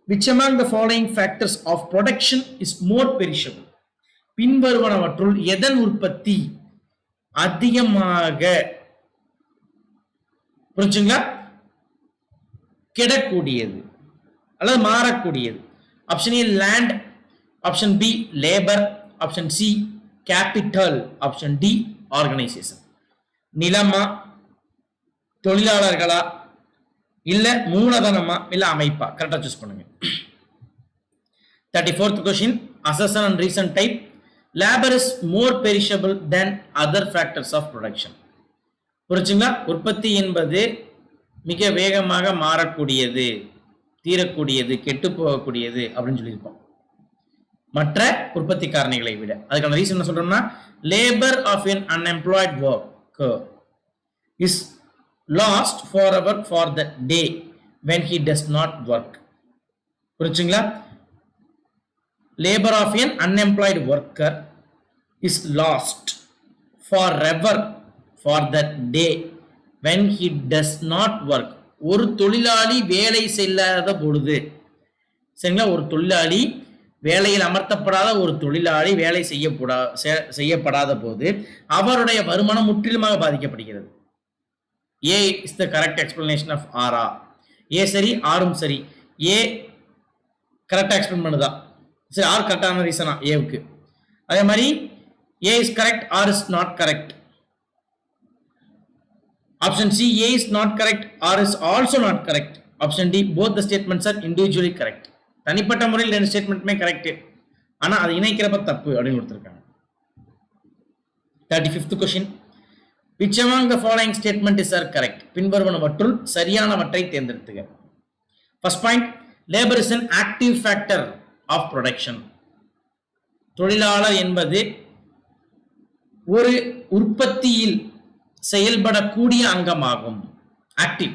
Which among the following factors of production is more perishable? பின்வருவனவற்றுள் எதன் உற்பத்தி அதிகமாக புரிஞ்சுங்களா கெடக்கூடியது அல்லது மாறக்கூடியது? Option A land, option B labour, option C capital, option D organisation. நிலமா, தொழிலாளர்களா, இல்ல மூலதனமா, இல்ல அமைப்பா? கரெக்டா சூஸ் பண்ணுங்க. 34th question. Assertion and reason type. Labor is more perishable than other factors of production. புரிஞ்சுங்களா? உற்பத்தி என்பது மிக வேகமாக மாறக்கூடியது, தீரக்கூடியது, கெட்டு போகக்கூடியது அப்படின்னு சொல்லியிருப்போம் மற்ற உற்பத்தி காரணிகளை விட. அதுக்கான ரீசன் என்ன சொல்றோம்னா, labour of an unemployed worker is lost forever for the day when he does not work. புரிஞ்சுங்களா? labor of an unemployed worker is lost forever for that day when he does not work. ஒரு தொழிலாளி வேலை செய்யாத பொழுது, சரிங்களா, ஒரு தொழிலாளி வேலையில் அமர்த்தப்படாத ஒரு தொழிலாளி வேலை செய்யப்படாத போது அவருடைய வருமானம் முற்றிலுமாக பாதிக்கப்படுகிறது. A is the correct explanation of R. A சரி, ஆரும் சரி. ஏ கரெக்டா எக்ஸ்பிளைன் பண்ணுதா? சரி, ஆர் கரெக்டான ரீசனா ஏவுக்கு? அதே மாதிரி A is correct, R is not correct. Option C A is not correct, R is also not correct. Option D both the statements are individually correct. தனிப்பட்ட முறையில் ரெண்டு ஸ்டேட்மெண்ட்டுமே கரெக்ட், ஆனா அது இணைக்கிறப்ப தப்பு அப்படின்னு கொடுத்துருக்காங்க. 35th question. Which among the following statement is correct? பின்வருவனவற்றுள் சரியானவற்றை தேர்ந்தெடுத்துக. First point, labor is an active factor of production. தொழிலாளர் என்பது ஒரு உற்பத்தியில் செயல்படக்கூடிய அங்கமாகும். ஆக்டிவ்.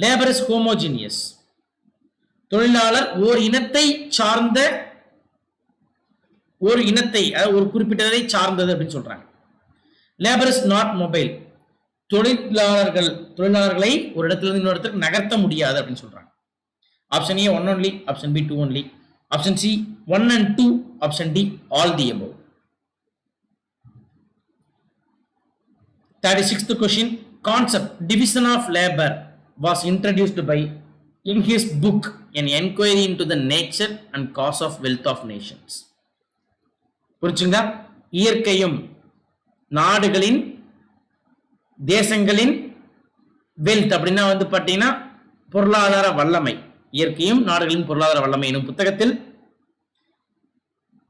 Labour is homogeneous. தொழிலாளர் ஓர் இனத்தை சார்ந்த, ஒரு இனத்தை ஒரு குறிப்பிட்டதை சார்ந்தது அப்படின்னு சொல்றாங்க. Labour is not mobile. தொழிலாளர்களை ஒரு இடத்துல இருந்து இன்னொரு இடத்துக்கு நகர்த்த முடியாது அப்படின்னு சொல்றாங்க. Option A 1 only, option B 2 only, option C 1 and 2, option D all the above. 36th question. Concept division of labor was introduced by in his book An Enquiry into the Nature and Cause of Wealth of Nations. புரிச்சுங்க? இயற்கையும் நாடுகளின் தேசங்களின் wealth அப்படின்னா பாத்தீங்கன்னா பொருளாதார வல்லமை, இயற்கையும் நாடுகளின் பொருளாதார வல்லமை எனும் புத்தகத்தில்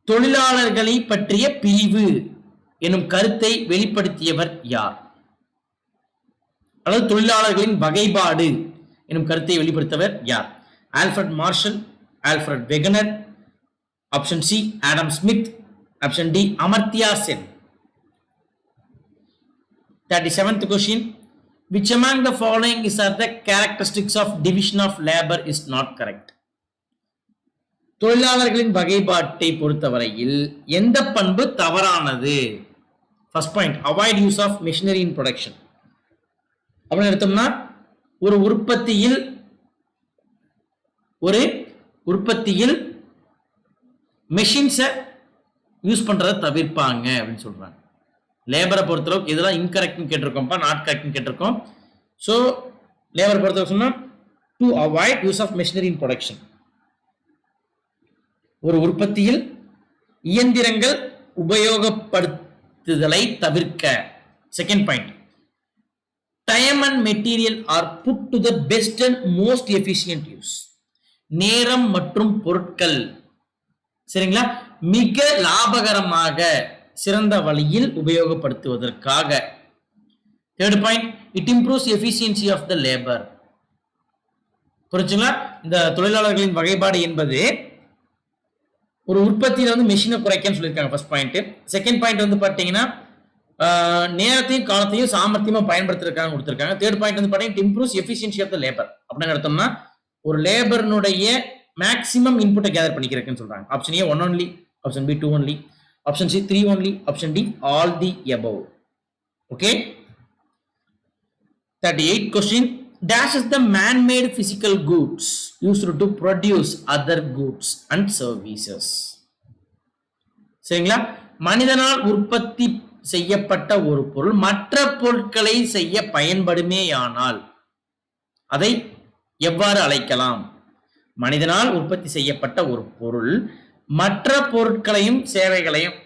தொழிலாளர்களை பற்றிய பிரிவு எனும் கருத்தை வெளிப்படுத்தியவர் யார்? அல்லது தொழிலாளர்களின் வகைப்பாடு எனும் கருத்தை வெளிப்படுத்தவர் யார்? Alfred Marshall, Alfred Wegener, option C Adam Smith, option D Amartya Sen. 37th question. Which among the following is are the characteristics of division of labor is not correct? தொழிலாளர்களின் வகைப்பாட்டை பொறுத்தவரையில் எந்த பண்பு தவறானது? First point, avoid use of machinery in production. அப்படின்னு எடுத்தோம்னா ஒரு உற்பத்தியில் மெஷின்ஸை use பண்றதை தவிர்ப்பாங்க அப்படின்னு சொல்றாங்க. லேபரை பொறுத்தளவுக்கு இதெல்லாம் இன்கரெக்ட்னு கேட்டிருக்கோம்ப்பா, நாட் கரெக்ட்னு கேட்டிருக்கோம். ஸோ லேபரை பொறுத்தளவுக்கு சொன்னா to avoid use of machinery in production. ஒரு உற்பத்தியில் இயந்திரங்கள் உபயோகப்படுத்துதலை தவிர்க்க. Second point, time and material are put to the best and most efficient use. நேரம் மற்றும் பொருட்கள் சரிங்களா மிக லாபகரமாக சிறந்த வழியில் உபயோகப்படுத்துவதற்காக. Third point, it improves efficiency of the labour. புரிஞ்சுங்களா? இந்த தொழிலாளர்களின் வகைப்பாடு என்பது ஒரு உற்பத்தியில மெஷினை குறைக்கன்னு சொல்லியிருக்காங்க ஃபர்ஸ்ட் பாயிண்ட். செகண்ட் பாயிண்ட் பாத்தீங்கன்னா நேரத்தையும் காலத்தையும் சாமர்த்தியமா பயன்படுத்துறதுக்காக கொடுத்திருக்காங்க. தேர்ட் பாயிண்ட் பாத்தீங்கன்னா improves efficiency of the labour அப்படின்னு எடுத்தோம்னா ஒரு லேபர்னுடைய மேக்ஸிமம் இன்புட்டை கேதர் பண்ணிக்கிறதுன்னு சொல்றாங்க. Option A 1 only, option B 2 only, option C 3 only, option D all the above. Okay. 38th question. Dash is the man-made physical goods used to produce other goods and services. சரிங்களா? மனிதனால் உற்பத்தி செய்யப்பட்ட ஒரு பொருள் மற்ற பொருட்களை செய்ய பயன்படுமேயானால் அதை எவ்வாறு அழைக்கலாம்? மனிதனால் உற்பத்தி செய்யப்பட்ட ஒரு பொருள் மற்ற பொருட்களையும் சேவைகளையும்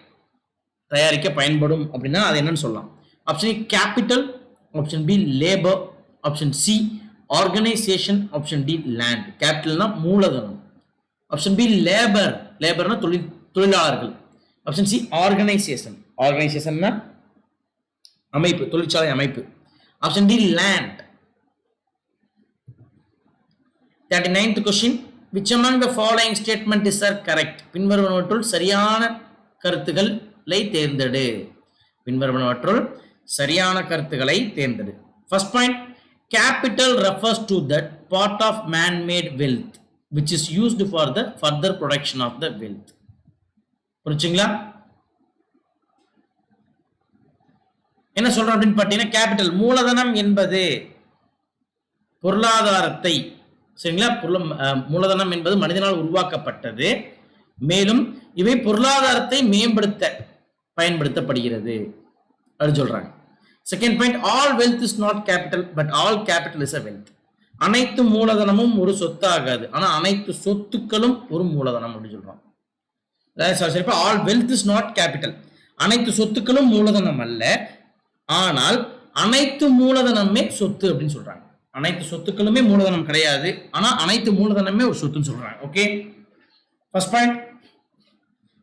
தயாரிக்க பயன்படும் அப்படின்னா அது என்னன்னு சொல்லலாம்? Option A capital, option B labour, option C organisation, option D land. கேபிட்டல்னா மூலதனம், ஆப்ஷன் பி லேபர், லேபர்னா தொழிலாளர்கள், ஆப்ஷன் சி ஆர்கனைசேஷன், ஆர்கனைசேஷன்னா அமைப்பு, தொழிற்சாலை அமைப்பு, option D land. 39th question. Which among the following statement is correct? பின்வருவனவற்றுள் சரியான கருத்துக்களை தேர்ந்தெடு. பின்வருவனவற்றுள் சரியான கருத்துக்களை தேர்ந்தெடு. First point, capital refers to that part of man-made wealth which is used for the further production of the wealth. புரிஞ்சுங்களா? என்ன சொல்றோம் அப்படின்னு பார்த்தீங்கன்னா கேபிட்டல் மூலதனம் என்பது பொருளாதாரத்தை சரிங்களா மூலதனம் என்பது மனிதனால் உருவாக்கப்பட்டது, மேலும் இவை பொருளாதாரத்தை மேம்படுத்த பயன்படுத்தப்படுகிறது அப்படின்னு சொல்றாங்க. Second point, all wealth is not capital but all capital is a wealth. அனைத்து மூலதனமும் ஒரு சொத்தாகாது, ஆனா அனைத்து சொத்துக்களும் ஒரு மூலதனம் அப்படின்னு சொல்றாங்க. All wealth is not capital, அனைத்து சொத்துக்களும் மூலதனம் அல்ல, ஆனால் அனைத்து மூலதனமே சொத்து அப்படின்னு சொல்றாங்க. அனைத்து சொத்துக்களுமே மூலதனம் கிடையாது, ஆனா அனைத்து மூலதனமே ஒரு சொத்துன்னு சொல்றாங்க. Okay, first point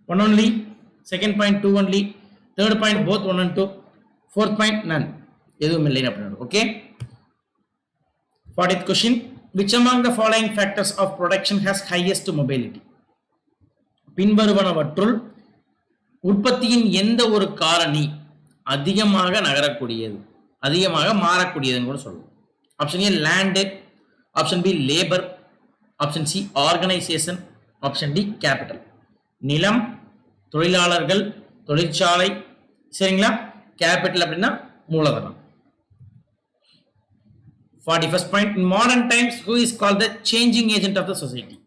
1 only, second point 2 only, third point both 1 and 2, fourth point none, எதுவும் இல்லை அப்படின்னு. Okay, 40th question. Which among the following factors of production has highest mobility? பின்வருவனவற்றுள் உற்பத்தியின் எந்த ஒரு காரணி அதிகமாக நகரக்கூடியது, அதிகமாக மாறக்கூடியதுன்னு கூட சொல்லுவோம். Option A land, option B labour, option C organisation, option D capital. நிலம், தொழிலாளர்கள், தொழிற்சாலை, சரிங்களா? கேபிட்டல் அப்படின்னா மூலதனம். 41st point, in modern times who is called the changing agent of the society?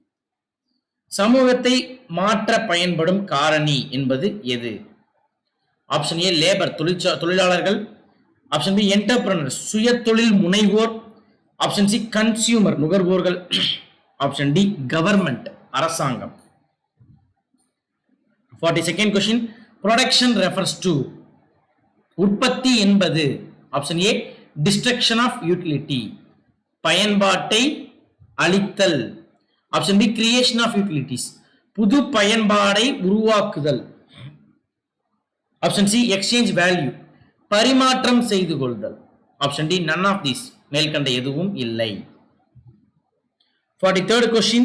சமூகத்தை மாற்ற பயன்படும் காரணி என்பது எது? ஆப்ஷன் ஏ லேபர், தொழிலாளர்கள், ஆப்ஷன் பி என்டர்பிரனர், சுய தொழில் முனைவோர், ஆப்ஷன் சி கன்சியூமர், நுகர்வோர்கள், ஆப்ஷன் டி கவர்மெண்ட், அரசாங்கம். 42nd question, production refers to, உற்பத்தி என்பது option A destruction of utility, பயன்பாட்டை அளித்தல், option B creation of utilities, புது பயன்பாடை உருவாக்குதல், ஆப்ஷன் சி எக்ஸ்சேஞ்ச் வேல்யூ, பரிமாற்றம் செய்து கொள்தல், option D none of these, மேல்கண்ட எதுவும் இல்லை. 43rd question,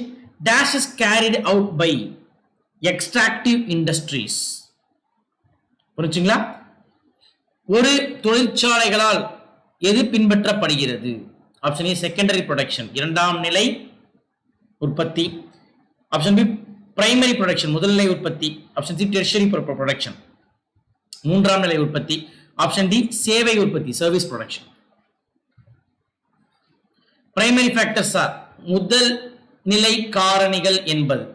dash is carried out by extractive industries. புரிஞ்சுங்களா? ஒரு தொழிற்சாலைகளால் எது பின்பற்றப்படுகிறது? ஆப்ஷன் ஏ செகண்டரி ப்ரொடக்ஷன், இரண்டாம் நிலை உற்பத்தி, ஆப்ஷன் பி பிரைமரி ப்ரொடக்ஷன், முதல்நிலை உற்பத்தி, ஆப்ஷன் சி டெர்ஷரி ப்ரொடக்ஷன், மூன்றாம் நிலை உற்பத்தி, ஆப்ஷன் டி சேவை உற்பத்தி, service production. Primary factors are, முதல் நிலை காரணிகள் என்பது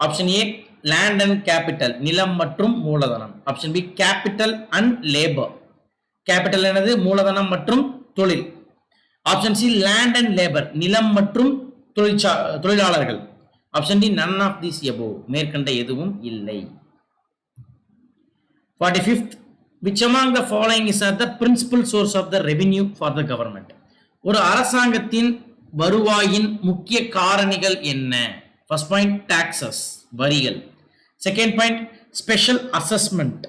option A land and capital, நிலம் மற்றும் மூலதனம், option B capital and labour, capital எனது மூலதனம் மற்றும் தொழில், option C land and labour, நிலம் மற்றும் தொழிலாளர்கள், option D none of these above, மேற்கண்ட எதுவும் இல்லை. 45th, which among the following is the principal source of the revenue for the government? ஒரு அரசாங்கத்தின் வருவாயின் முக்கிய காரணிகள் என்ன? ஃபர்ஸ்ட் பாயிண்ட் டாக்ஸஸ், வரிகள். செகண்ட் பாயிண்ட் ஸ்பெஷல் அசஸ்மெண்ட்,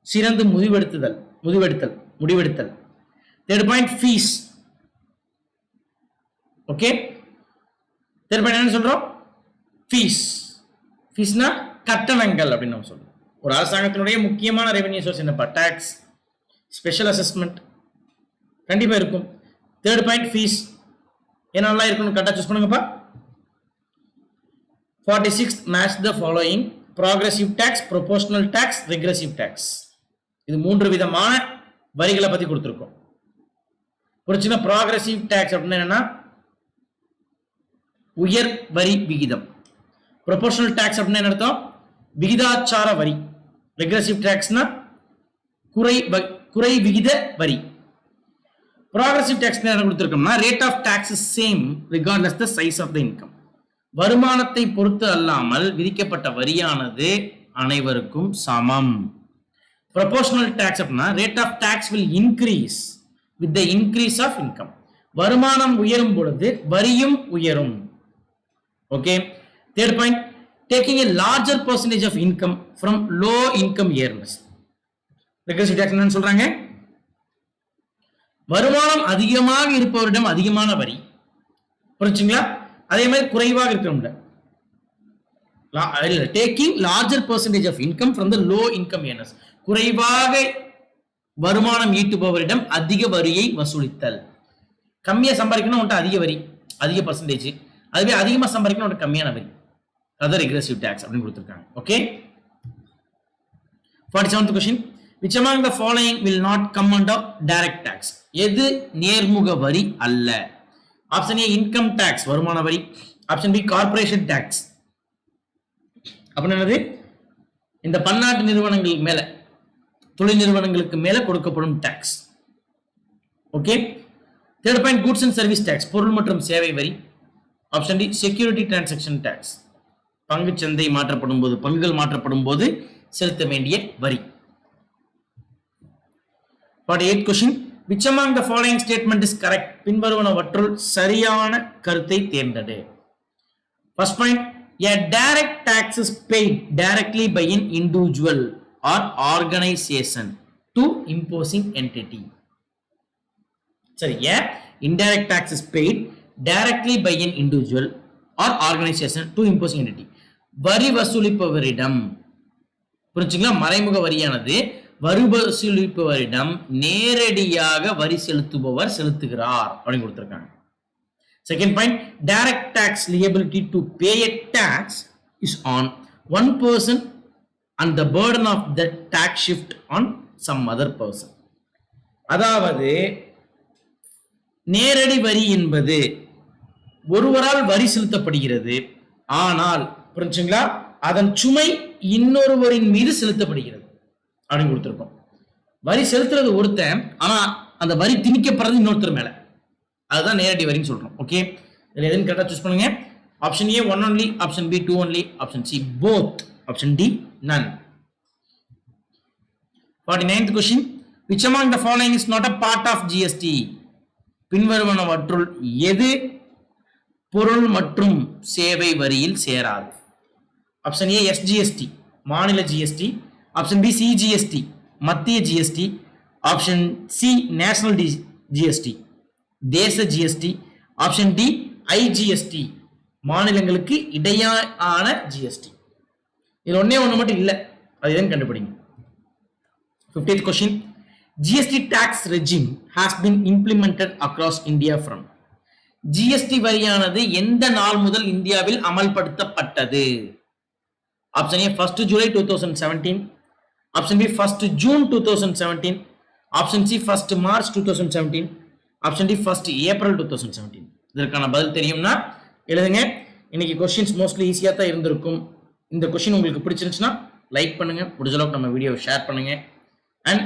சிறந்து முடிவெடுத்தல். Third point fees. Okay, third point என்ன சொல்றோம்? ஃபீஸ்னா கட்டணங்கள் அப்படின்னு நம்ம சொல்றோம். ஒரு அரசாங்கத்தினுடைய முக்கியமான ரெவென்யூ சோர்ஸ் என்னப்பா? டாக்ஸ், ஸ்பெஷல் அசஸ்மெண்ட் கண்டிப்பா இருக்கும். தேர்ட் பாயிண்ட் ஃபீஸ், என்னெல்லாம் இருக்கணும் கரெக்டாக சூஸ் பண்ணுங்கப்பா. 46th, match the following: progressive tax, proportional tax, regressive tax. இது மூன்று விதமான வரிகளை பத்தி கொடுத்திருக்கோம். புரிச்சுன்னா progressive tax அப்படின்னா என்னன்னா உயர் வரி விகிதம். proportional tax அப்படின்னா என்ன அர்த்தம்? விகிதாச்சார வரி. regressive taxனா குறை விகித வரி. progressive tax என்ன கொடுத்திருக்கோம்னா rate of tax is same regardless the size of the income. வருமானத்தை பொறுத்து அல்லாமல் விதிக்கப்பட்ட வரியானது அனைவருக்கும் சமம். proportional tax அப்படின்னா rate of tax will increase with the increase of income. வருமானம் உயரும் பொழுது வரியும் உயரும். Okay, third point, taking a larger percentage of income from low income earners. regressive tax என்னன்னு சொல்றாங்க? வருமானம் அதிகமாக இருப்பவரிடம் அதிகமான வரி, புரிஞ்சுங்களா? அதே மாதிரி குறைவாக இருக்கிறவங்க taking larger percentage of income from the low income earners, குறைவாக வருமானம் ஈட்டுபவரிடம் அதிக வரியை வசூலித்தல். கம்மியா சம்பாதிக்கணும் உன்ட்ட அதிக வரி, அதிக பர்சன்டேஜ், அதுவே அதிகமா சம்பாதிக்கணும் உன்ட்ட கம்மியான வரி, அதான் ரெக்ரெசிவ் டாக்ஸ் அப்படின்னு கொடுத்திருக்காங்க. Okay, 47th question, which among the following will not come under direct tax? எது நேர்முக வரி அல்ல? ஆப்ஷன் ஏ இன்கம் டாக்ஸ், வருமான வரி, ஆப்ஷன் பி கார்பரேஷன் டாக்ஸ், அப்படின்னது இந்த பன்னாட்டு நிறுவனங்கள் மேல, தொழில் நிறுவனங்களுக்கு மேல கொடுக்கப்படும் tax. Okay, third point goods and service tax, பொருள் மற்றும் சேவை வரி, option D security transaction tax, பங்கு சந்தை மாற்றப்படும் போது, பங்குகள் மாற்றப்படும் போது செலுத்த வேண்டிய வரி. 48th question, which among the following statement is correct? பின்வருவனவற்றுள் சரியான கருத்தை தேர்ந்தெடு. First point, a direct tax is paid directly by an individual or organization to imposing entity. சரி, a indirect tax is paid directly by an individual or organization to imposing entity. வரி வசூலிப்பவரிடம், புரிஞ்சுங்களா? மறைமுக வரியானது வரி வசூலிப்பவரிடம் நேரடியாக வரி செலுத்துபவர் செலுத்துகிறார் அப்படின்னு கொடுத்திருக்காங்க. Second point, direct tax liability to pay a tax is on one person and the burden of the tax shift on some other person. அதாவது நேரடி வரி என்பது ஒருவரால் வரி செலுத்தப்படுகிறது, ஆனால் புரிஞ்சுங்களா, அதன் சுமை இன்னொருவரின் மீது செலுத்தப்படுகிறது அப்படின்னு கொடுத்திருக்கோம். வரி செலுத்துறது ஒருத்தன், ஆனா அந்த வரி திணிக்கப்படுறது இன்னொருத்தர் மேல, அதுதான் நேரடி வரின்னு சொல்றோம். ஓகே, இதுல எதுன்னு கரெக்டா சூஸ் பண்ணுங்க. Option A 1 only, option B 2 only, option C both, option D none. 49th question, which among the following is not a part of GST? பின்வருவனவற்றுள் எது பொருள் மற்றும் சேவை வரியில் சேராது? ஆப்ஷன் ஏ எஸ்ஜிஎஸ்டி மாநில ஜிஎஸ்டி, ஆப்ஷன் பி சிஜிஎஸ்டி மத்திய GST, option C national GST தேச GST, option D IGST மாநிலங்களுக்கு இடையான ஜிஎஸ்டி. இது ஒன்னே ஒன்று மட்டும் இல்லை, அது எதுன்னு கண்டுபிடிங்க. 50th question, GST tax regime has been implemented across India from? GST வரியானது எந்த நாள் முதல் இந்தியாவில் அமல்படுத்தப்பட்டது? Option A 1 July 2017, option B 1 June 2017, option C 1 March 2017, option D 1 April 2017. இதற்கான பதில் தெரியும்னா எழுதுங்க. இன்னைக்கு கொஸ்டின்ஸ் மோஸ்ட்லி ஈஸியாக தான் இருந்திருக்கும். இந்த கொஸ்டின் உங்களுக்கு பிடிச்சிருந்துச்சுன்னா லைக் பண்ணுங்க, முடிஞ்ச அளவுக்கு நம்ம வீடியோவை ஷேர் பண்ணுங்க, அண்ட்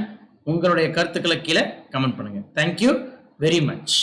உங்களுடைய கருத்துக்களை கீழே கமெண்ட் பண்ணுங்க. Thank you very much.